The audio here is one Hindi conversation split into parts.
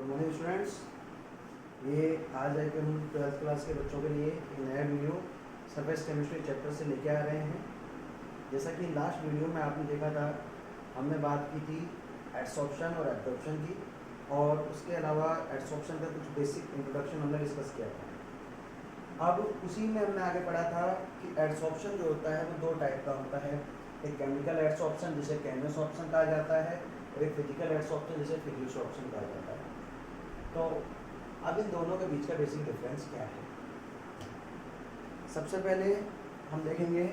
Good morning students. ये आज है कि हम 12th क्लास के बच्चों के लिए एक नया वीडियो सरफेस केमिस्ट्री चैप्टर से लेके आ रहे हैं। जैसा कि लास्ट वीडियो में आपने देखा था, हमने बात की थी एडसॉर्प्शन और एब्जॉर्प्शन की, और उसके अलावा एडसॉर्प्शन का कुछ बेसिक इंट्रोडक्शन हमने डिस्कस किया था। अब उसी में हमने आगे पढ़ा था कि एडसॉर्प्शन जो होता है वो दो टाइप का होता है। एक केमिकल एडसॉर्प्शन जिसे केमियोसॉर्प्शन कहा जाता है, और एक फिजिकल एडसॉर्प्शन जिसे फिजियोसॉर्प्शन कहा जाता है। तो अब इन दोनों के बीच का बेसिक डिफरेंस क्या है। सबसे पहले हम देखेंगे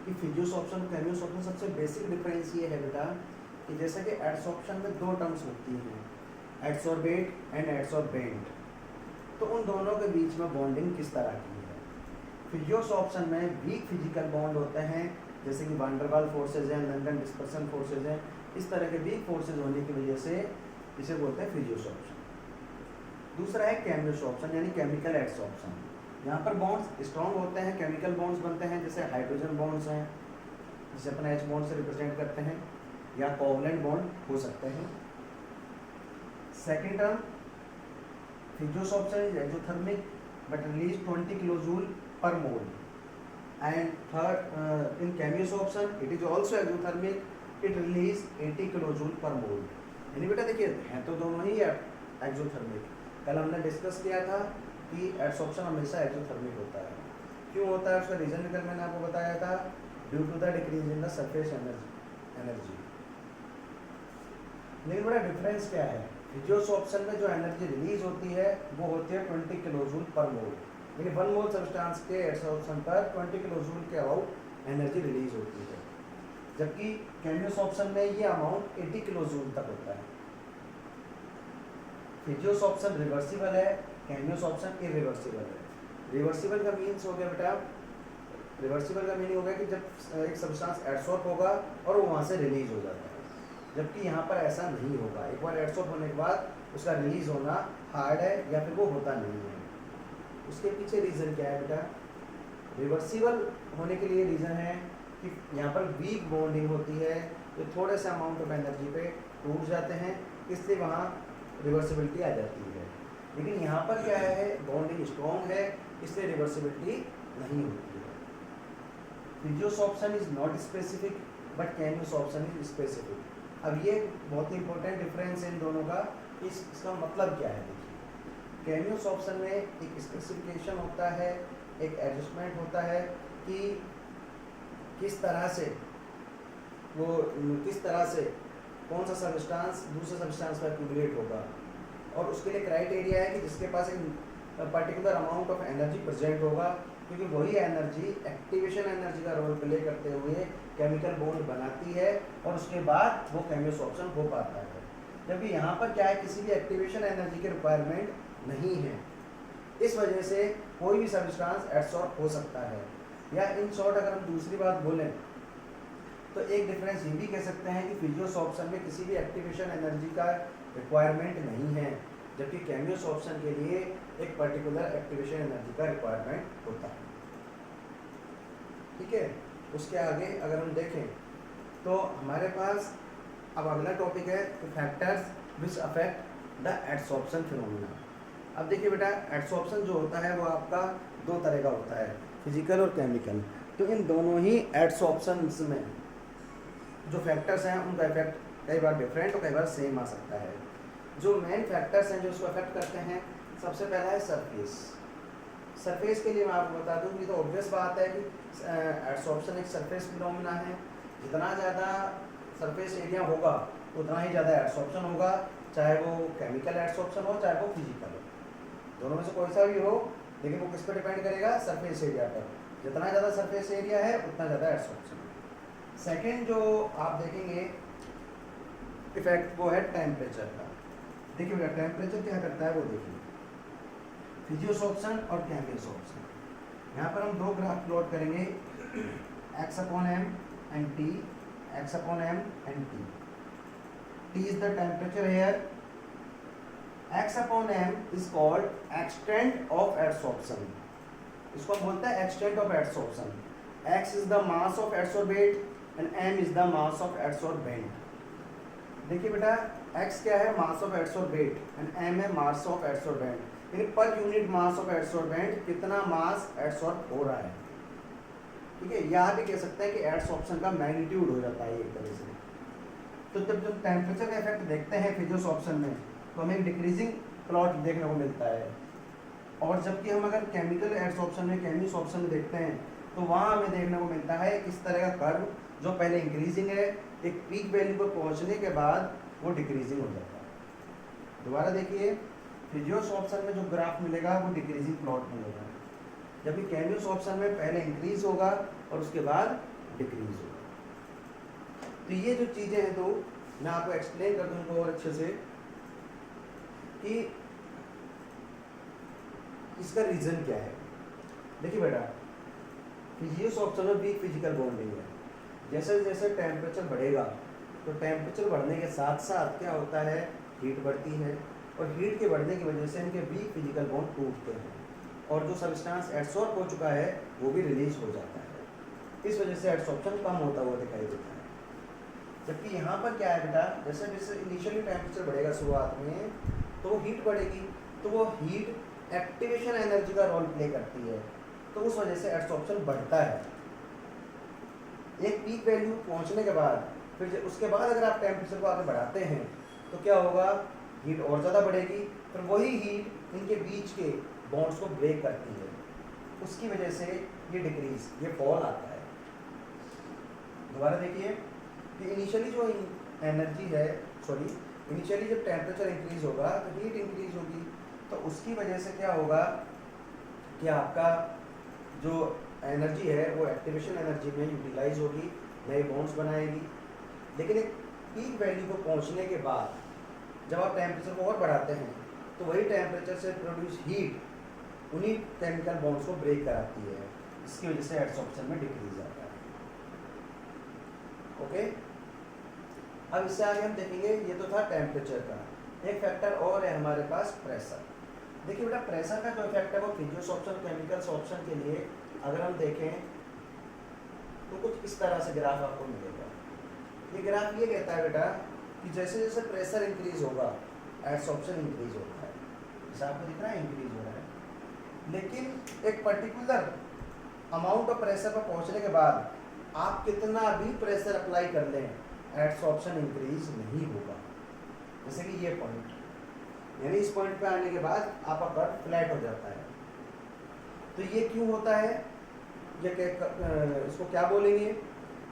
कि फिजियोसॉर्प्शन केमियोसॉर्प्शन सबसे बेसिक डिफरेंस ये है बेटा कि जैसा कि एडसॉर्प्शन में दो टर्म्स होती हैं, एडसॉर्बेट एंड एडसॉर्बेंट। तो उन दोनों के बीच में बॉन्डिंग किस तरह की है। फिजियोसॉर्प्शन में वीक फिजिकल बॉन्ड होते हैं, जैसे कि वान डर वाल फोर्सेज हैं, लंडन डिस्पर्सन फोर्सेज हैं। इस तरह के वीक फोर्सेज होने की वजह से इसे बोलते हैं फिजियोसॉर्प्शन। दूसरा है केमियोसॉर्प्शन यानी केमिकल एडसॉर्प्शन। यहाँ पर बॉन्ड्स स्ट्रॉन्ग होते हैं, केमिकल बॉन्ड्स बनते हैं, जैसे हाइड्रोजन बॉन्ड्स हैं जिसे अपन H बॉन्ड से रिप्रेजेंट करते हैं, या कोवलेंट बॉन्ड हो सकते हैं। Second term physisorption is exothermic but release 20 kilojoule per mole, and third in chemisorption it is also exothermic, it release 80 kilojoule per mole. यानी बेटा देखिए हैं तो दोनों ही एक्सोथर्मिक। कल हमने डिस्कस किया था कि एडसॉर्प्शन हमेशा एक्सोथर्मिक होता है। क्यों होता है उसका रीजन कल मैंने आपको बताया था, due to the decrease in the surface energy. लेकिन बड़ा डिफरेंस क्या है, फिजियोसॉर्प्शन में जो एनर्जी रिलीज होती है वो होती है 20 किलोजूल पर मोल, यानी 1 मोल सब्सटेंस के एडसॉर्प्शन पर 20 किलोजूल के अबाउट एनर्जी रिलीज होती है, जबकि केमियोसॉर्प्शन में ये अमाउंट 80 किलोजूल तक होता है। फिजियोसॉर्प्शन रिवर्सिबल है, केमियोसॉर्प्शन इरिवर्सिबल है। रिवर्सिबल का मीन्स हो गया बेटा, रिवर्सिबल का मीनिंग हो गया कि जब एक सब्सटेंस एडसॉर्ब होगा और वो वहाँ से रिलीज हो जाता है, जबकि यहाँ पर ऐसा नहीं होगा। एक बार एडसॉर्ब होने के बाद उसका रिलीज होना हार्ड है या फिर वो होता नहीं है। उसके पीछे रीज़न क्या है बेटा, रिवर्सिबल होने के लिए रीज़न है कि यहाँ पर वीक बॉन्डिंग होती है, तो थोड़े से अमाउंट ऑफ एनर्जी पे टूट जाते हैं, इसलिए वहाँ रिवर्सिबिलिटी आ जाती है। लेकिन यहाँ पर क्या है, बॉन्डिंग स्ट्रॉन्ग है, इसलिए रिवर्सिबिलिटी नहीं होती है। Physisorption is not specific but chemisorption is specific. अब ये बहुत ही इंपॉर्टेंट डिफरेंस है इन दोनों का। इसका मतलब क्या है, देखिए केमियोसॉर्प्शन में एक स्पेसिफिकेशन होता है, एक एडजस्टमेंट होता है कि किस तरह से कौन सा सब्सटेंस दूसरे सब्सटेंस पर एक्यूमुलेट होगा, और उसके लिए क्राइटेरिया है कि जिसके पास एक particular amount of energy present होगा, क्योंकि वही एनर्जी एक्टिवेशन एनर्जी का रोल प्ले करते हुए केमिकल बॉन्ड बनाती है और उसके बाद वो केमियोसॉर्प्शन हो पाता है। जबकि यहाँ पर क्या है, किसी भी एक्टिवेशन एनर्जी की रिक्वायरमेंट नहीं है, इस वजह से कोई भी सब्सटेंस एडसॉर्ब हो सकता है। या इन शॉर्ट अगर हम दूसरी बात बोलें तो एक डिफरेंस ये भी कह सकते हैं कि फिजियोसॉर्प्शन में किसी भी एक्टिवेशन एनर्जी का रिक्वायरमेंट नहीं है, जबकि केमियोसॉर्प्शन के लिए एक पर्टिकुलर एक्टिवेशन एनर्जी का रिक्वायरमेंट होता है। ठीक है, उसके आगे अगर हम देखें तो हमारे पास अब अगला टॉपिक है factors which affect the adsorption phenomena. अब देखिए बेटा, एडसॉर्प्शन जो होता है वो आपका दो तरह का होता है, फिजिकल और केमिकल। तो इन दोनों ही एडसॉर्प्शंस में जो फैक्टर्स हैं उनका इफेक्ट कई बार डिफरेंट और कई बार सेम आ सकता है। जो मेन फैक्टर्स हैं जो इसको अफेक्ट करते हैं, सबसे पहला है सरफेस। सरफेस के लिए मैं आपको बता दूं कि तो ऑब्वियस बात है कि एडसॉर्प्शन एक सरफेस फिनोमेना है। जितना ज़्यादा सरफेस एरिया होगा उतना ही ज़्यादा एडसॉर्प्शन होगा, चाहे वो केमिकल एडसॉर्प्शन हो चाहे वो फिजिकल हो, दोनों में से कोई सा भी हो, लेकिन वो किस पर डिपेंड करेगा, सरफेस एरिया पर। जितना ज़्यादा सरफेस एरिया है उतना ज़्यादा एडसॉर्प्शन है। सेकेंड जो आप देखेंगे इफेक्ट वो है टेम्परेचर का। देखिए बेटा, टेम्परेचर क्या करता है वो देखिए, फिजियोसॉर्प्शन और केमियोसॉर्प्शन। यहाँ पर हम दो ग्राफ प्लॉट करेंगे, x/m and t, x/m and t. T is the temperature here. x/m is called extent of adsorption. इसको हम बोलते हैं extent of adsorption. x is the mass of adsorbate and m is the mass of adsorbent. देखिए बेटा x क्या है, मास ऑफ एडसोर्बेंट, एंड m है मास ऑफ एडसोर्बेंट। यानी पर यूनिट मास ऑफ एडसोर्बेंट कितना मास एडसॉर्ब हो रहा है। ठीक है, यहाँ भी कह सकते हैं कि एडसॉर्प्शन का मैग्नीट्यूड हो जाता है एक तरह से। तो जब टेम्परेचर का इफेक्ट देखते हैं फिजियोसॉर्प्शन में, तो हमें एक डिक्रीजिंग प्लॉट देखने को मिलता है। और जबकि हम अगर केमिकल एडसॉर्प्शन में, केमिसॉर्प्शन में देखते हैं, तो वहाँ हमें देखने को मिलता है किस तरह का कर्व, जो पहले इंक्रीजिंग है, एक पीक वैल्यू पर पहुँचने के बाद वो डिक्रीजिंग हो जाता है। दोबारा देखिए, फिजियोसॉर्प्शन में जो ग्राफ मिलेगा वो डिक्रीजिंग प्लॉट मिलेगा, जबकि केमिसॉर्प्शन में पहले इंक्रीज होगा और उसके बाद डिक्रीज होगा। तो ये जो चीज़ें हैं, तो मैं आपको एक्सप्लेन कर दूँ इनको और अच्छे से कि इसका रीज़न क्या है। देखिए बेटा, फिजियोसॉर्प्शन में वीक फिजिकल बॉन्डिंग है। जैसे जैसे टेम्परेचर बढ़ेगा, तो टेम्परेचर बढ़ने के साथ साथ क्या होता है, हीट बढ़ती है, और हीट के बढ़ने की वजह से इनके वीक फिजिकल बॉन्ड टूटते हैं, और जो सब्सटेंस एडसॉर्ब हो चुका है वो भी रिलीज हो जाता है। इस वजह से एडसॉर्प्शन कम होता हुआ दिखाई देता है। जबकि यहाँ पर क्या है बेटा, जैसे जैसे इनिशियली टेम्परेचर बढ़ेगा शुरुआत में, तो वो हीट बढ़ेगी, तो वो हीट एक्टिवेशन एनर्जी का रोल प्ले करती है, तो उस वजह से एडसॉर्प्शन बढ़ता है। एक पीक वैल्यू पहुँचने के बाद, फिर उसके बाद अगर आप टेम्परेचर को आगे बढ़ाते हैं, तो क्या होगा, हीट और ज़्यादा बढ़ेगी, फिर वही हीट इनके बीच के बॉन्ड्स को ब्रेक करती है, उसकी वजह से ये डिक्रीज, ये फॉल आता है। दोबारा देखिए कि इनिशियली जो एनर्जी है, इनिशियली जब टेम्परेचर इंक्रीज होगा तो हीट इंक्रीज होगी, तो उसकी वजह से क्या होगा कि आपका जो एनर्जी है वो एक्टिवेशन एनर्जी में यूटिलाइज होगी, नए बॉन्ड्स बनाएगी। लेकिन एक पीक वैल्यू को पहुंचने के बाद जब आप टेम्परेचर को और बढ़ाते हैं, तो वही टेम्परेचर से प्रोड्यूस हीट उन्हीं केमिकल बॉन्ड्स को ब्रेक कराती है, इसकी वजह से एडसॉर्प्शन में डिक्रीज आता है। ओके, अब इससे आगे हम देखेंगे, ये तो था टेम्परेचर का। एक फैक्टर और है हमारे पास, प्रेशर। देखिए बेटा, प्रेशर का जो इफेक्ट है वो फिजियोसॉर्प्शन, केमिकल सॉर्प्शन के लिए अगर हम देखें तो कुछ इस तरह से ग्राफ आपको मिलेगा। ये ग्राफ ये कहता है बेटा कि जैसे जैसे प्रेशर इंक्रीज होगा, एडसॉर्प्शन इंक्रीज होता है। जैसे आपको दिख रहा है इंक्रीज हो रहा है, लेकिन एक पर्टिकुलर अमाउंट ऑफ प्रेशर पर पहुंचने के बाद आप कितना भी प्रेशर अप्लाई कर लें, एडसॉर्प्शन इंक्रीज नहीं होगा। जैसे कि ये पॉइंट, यानी इस पॉइंट पे आने के बाद आपका कर्व फ्लैट हो जाता है। तो ये क्यों होता है, ये इसको क्या बोलेंगे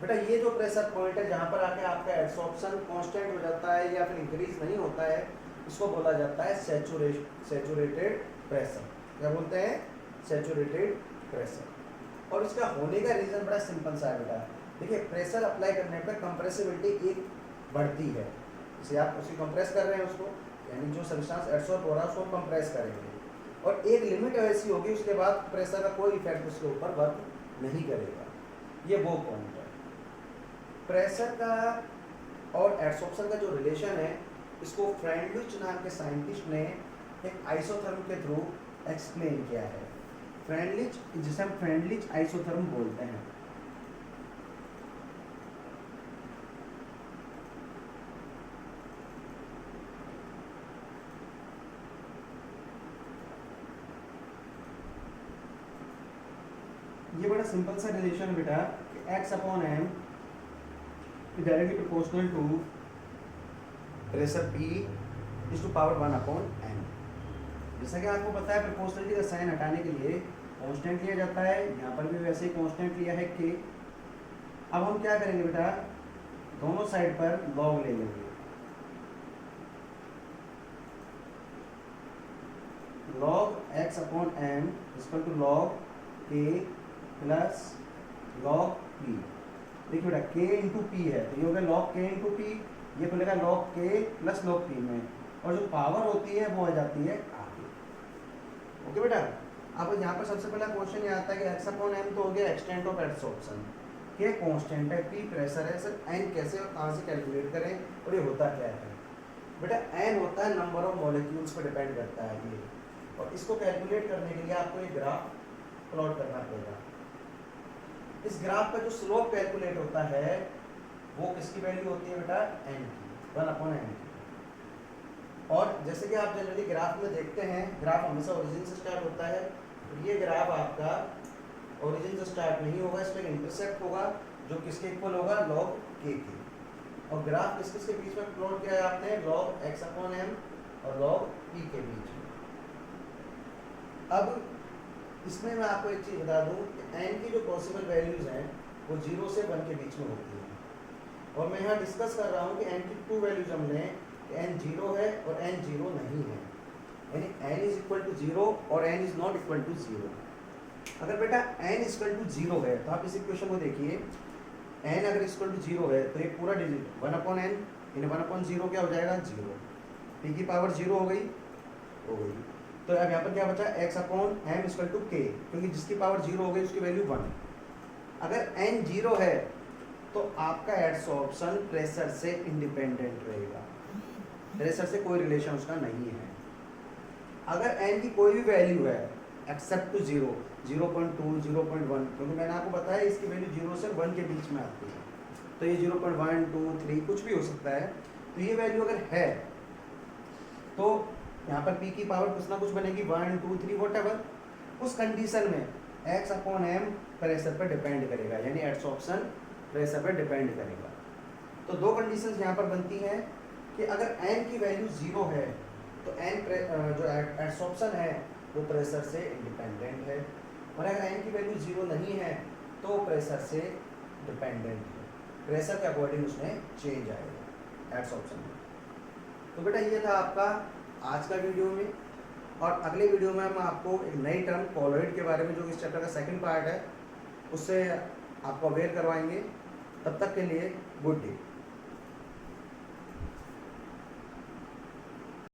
बेटा, ये जो प्रेशर पॉइंट है जहाँ पर आके आपका एडसॉर्प्शन कांस्टेंट हो जाता है या फिर इंक्रीज नहीं होता है, इसको बोला जाता है सैचुरेटेड प्रेशर। क्या बोलते हैं, सैचुरेटेड प्रेशर। और इसका होने का रीज़न बड़ा सिंपल सा है बेटा। देखिए, प्रेशर अप्लाई करने पर कंप्रेसिबिलिटी एक बढ़ती है, जैसे आप उसी कंप्रेस कर रहे हैं उसको, यानी जो सब्सटेंस एडसॉर्ब हो रहा है उसको कंप्रेस करेंगे, और एक लिमिट ऐसी होगी, उसके बाद प्रेशर का कोई इफेक्ट उसके ऊपर वर्क नहीं करेगा। ये वो पॉइंट है। प्रेशर का और एडसॉर्प्शन का जो रिलेशन है, इसको फ्रेंडलिच नाम के साइंटिस्ट ने एक आइसोथर्म के थ्रू एक्सप्लेन किया है। फ्रेंडलिच, जिसे हम फ्रेंडलिच आइसोथर्म बोलते हैं। ये बड़ा सिंपल सा रिलेशन है बेटा कि x upon m directly proportional to pressure P is to power 1 upon m। जैसा कि आपको पता है, प्रोपोर्शनलिटी का साइन हटाने के लिए कांस्टेंट लिया जाता है, यहाँ पर भी वैसे ही कांस्टेंट लिया है k। अब हम क्या करेंगे बेटा, दोनों साइड पर लॉग ले लेंगे। Log x upon m equal to log k plus log p। देखिए बेटा, k इंटू पी है, तो ये हो गया लॉग k इंटू पी, ये बोलेगा log k plus log p में, और जो पावर होती है वो आ जाती है आगे। ओके बेटा, अब यहाँ पर सबसे पहला क्वेश्चन ये आता है कि x अपॉन m तो हो गया extent of adsorption, k constant है, p प्रेशर है, सर n कैसे और कहाँ से कैलकुलेट करें, और ये होता क्या है बेटा, n होता है नंबर ऑफ मॉलिक्यूल्स पर डिपेंड करता है ये, और इसको कैलकुलेट करने के लिए आपको एक ग्राफ प्लॉट करना पड़ेगा। इस ग्राफ का जो स्लोप कैलकुलेट होता है वो किसकी वैल्यू होती है बेटा, n की। 1/n। और जैसे कि आप जनरली ग्राफ में देखते हैं, ग्राफ हमेशा ओरिजिन से स्टार्ट होता है, तो ये ग्राफ आपका ओरिजिन से स्टार्ट नहीं होगा, इसमें एक इंटरसेप्ट होगा जो किसके इक्वल होगा, log k के। और ग्राफ किस किसके बीच में प्लॉट किया है आपने, log x/m और log p के बीच में। अब इसमें मैं आपको एक चीज़ बता दूं कि n की जो पॉसिबल वैल्यूज़ हैं वो 0 से 1 के बीच में होती हैं। और मैं यहाँ डिस्कस कर रहा हूँ कि n की 2 वैल्यूज हमने, n 0 है और n 0 नहीं है, यानी n इज इक्वल टू 0 और n is not equal to 0। अगर बेटा n इक्वल टू 0 है तो आप इस इक्वेशन को देखिए, n अगर इक्वल टू 0 है तो ये पूरा डिजिट 1/n इन 1/0 क्या हो जाएगा, 0। p की पावर 0 हो गई। तो अब यहाँ पर क्या बचा, x/m इक्वल टू k, क्योंकि जिसकी पावर 0 हो गई उसकी वैल्यू 1। अगर n 0 है तो आपका एडसॉर्प्शन प्रेशर से इंडिपेंडेंट रहेगा, प्रेशर से कोई रिलेशन उसका नहीं है। अगर n की कोई भी वैल्यू है एक्सेप्ट टू 0, 0.2, 0.1, क्योंकि मैंने आपको बताया इसकी वैल्यू 0 से 1 के बीच में आती है, तो ये 0.1, 2, 3 कुछ भी हो सकता है। तो ये वैल्यू अगर है तो यहाँ पर p की पावर कुछ ना कुछ बनेगी, 1, 2, 3 व्हाटएवर। उस कंडीशन में x/m प्रेशर पर डिपेंड करेगा, यानी एडसॉर्प्शन प्रेशर पर डिपेंड करेगा। तो दो कंडीशंस यहाँ पर बनती हैं कि अगर n की वैल्यू 0 है तो n जो एडसॉर्प्शन है वो प्रेशर से इंडिपेंडेंट है, और अगर n की वैल्यू 0 नहीं है तो प्रेशर से डिपेंडेंट है, प्रेशर के अकॉर्डिंग उसमें चेंज आएगा एडसॉर्प्शन में। तो बेटा ये था आपका आज का वीडियो में, और अगले वीडियो में हम आपको एक नई टर्म कॉलॉइड के बारे में, जो इस चैप्टर का सेकंड पार्ट है, उससे आपको अवेयर करवाएंगे। तब तक के लिए गुड डे।